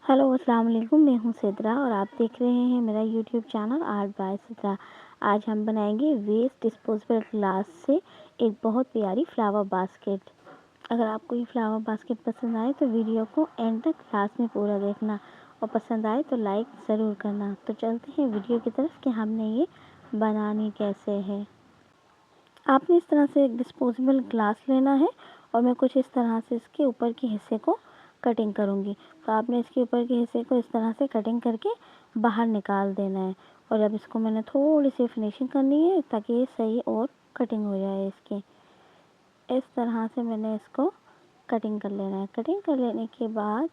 Hello अस्सलाम वालेकुम। मैं हूँ सिद्रा और आप देख रहे हैं मेरा YouTube channel art bye Sidra. आज हम बनाएंगे वेस्ट डिस्पोजेबल ग्लास से एक बहुत प्यारी फ्लावर बास्केट। अगर आपको ये फ्लावर बास्केट पसंद आए तो वीडियो को एंड तक क्लास में पूरा देखना और पसंद आए तो लाइक ज़रूर करना। तो चलते हैं वीडियो की तरफ कि हमने ये बनानी कैसे है। आपने इस तरह से एक डिस्पोजेबल ग्लास लेना है और मैं कुछ इस तरह से इसके ऊपर के हिस्से को कटिंग करूँगी। तो आपने इसके ऊपर के हिस्से को इस तरह से कटिंग करके बाहर निकाल देना है। और अब इसको मैंने थोड़ी सी फिनिशिंग करनी है ताकि ये सही और कटिंग हो जाए इसकी। इस तरह से मैंने इसको कटिंग कर लेना है। कटिंग कर लेने के बाद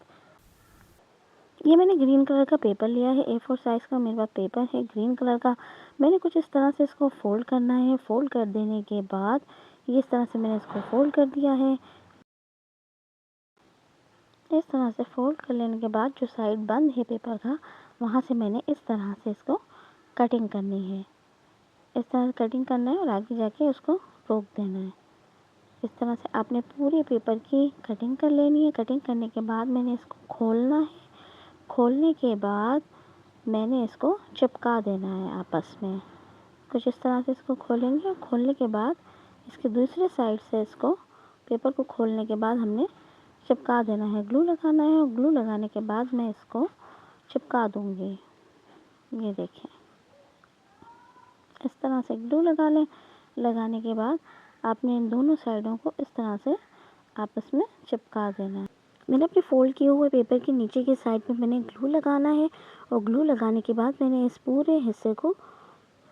ये मैंने ग्रीन कलर का पेपर लिया है। A4 साइज़ का मेरे पास पेपर है ग्रीन कलर का। मैंने कुछ इस तरह से इसको फ़ोल्ड करना है। फ़ोल्ड कर देने के बाद ये इस तरह से मैंने इसको फ़ोल्ड कर दिया है। इस तरह से फ़ोल्ड कर लेने के बाद जो साइड बंद है पेपर का वहाँ से मैंने इस तरह से इसको कटिंग करनी है। इस तरह से कटिंग करना है और आगे जाके उसको रोक देना है। इस तरह से आपने पूरे पेपर की कटिंग कर लेनी है। कटिंग करने के बाद मैंने इसको खोलना है। खोलने के बाद मैंने इसको चिपका देना है आपस में। कुछ इस तरह से इसको खोलेंगे और खोलने के बाद इसके दूसरे साइड से इसको पेपर को खोलने के बाद हमने चिपका देना है। ग्लू लगाना है और ग्लू लगाने के बाद मैं इसको चिपका दूँगी। ये देखें, इस तरह से ग्लू लगा लें। लगाने के बाद आपने इन दोनों साइडों को इस तरह से आपस में चिपका देना है। मैंने अपने फ़ोल्ड किए हुए पेपर के नीचे की साइड पे मैंने ग्लू लगाना है और ग्लू लगाने के बाद मैंने इस पूरे हिस्से को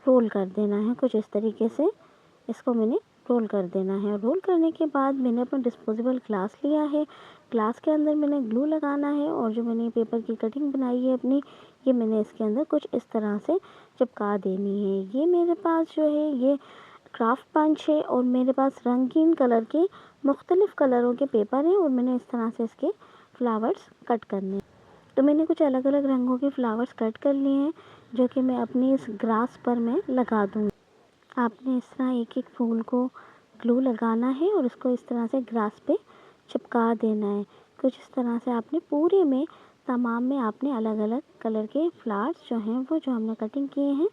रोल कर देना है। कुछ इस तरीके से इसको मैंने रोल कर देना है। रोल करने के बाद मैंने अपना डिस्पोजेबल ग्लास लिया है। ग्लास के अंदर मैंने ग्लू लगाना है और जो मैंने पेपर की कटिंग बनाई है अपनी, ये मैंने इसके अंदर कुछ इस तरह से चिपका देनी है। ये मेरे पास जो है ये क्राफ्ट पंच है और मेरे पास रंगीन कलर के मुख्तलिफ़ कलरों के पेपर हैं और मैंने इस तरह से इसके फ्लावर्स कट करने हैं। तो मैंने कुछ अलग अलग रंगों के फ्लावर्स कट कर लिए हैं जो कि मैं अपनी इस ग्रास पर मैं लगा दूँगी। आपने इस तरह एक एक फूल को ग्लू लगाना है और उसको इस तरह से ग्रास पे चिपका देना है। कुछ इस तरह से आपने पूरे में तमाम में आपने अलग अलग कलर के फ्लावर्स जो हैं वो जो हमने कटिंग किए हैं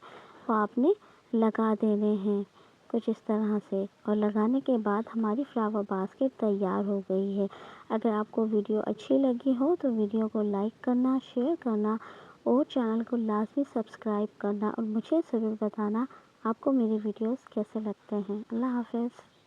वो आपने लगा देने हैं कुछ इस तरह से। और लगाने के बाद हमारी फ्लावर बास्केट तैयार हो गई है। अगर आपको वीडियो अच्छी लगी हो तो वीडियो को लाइक करना, शेयर करना और चैनल को लाजमी सब्सक्राइब करना और मुझे ज़रूर बताना आपको मेरे वीडियोस कैसे लगते हैं। अल्लाह हाफ़िज़।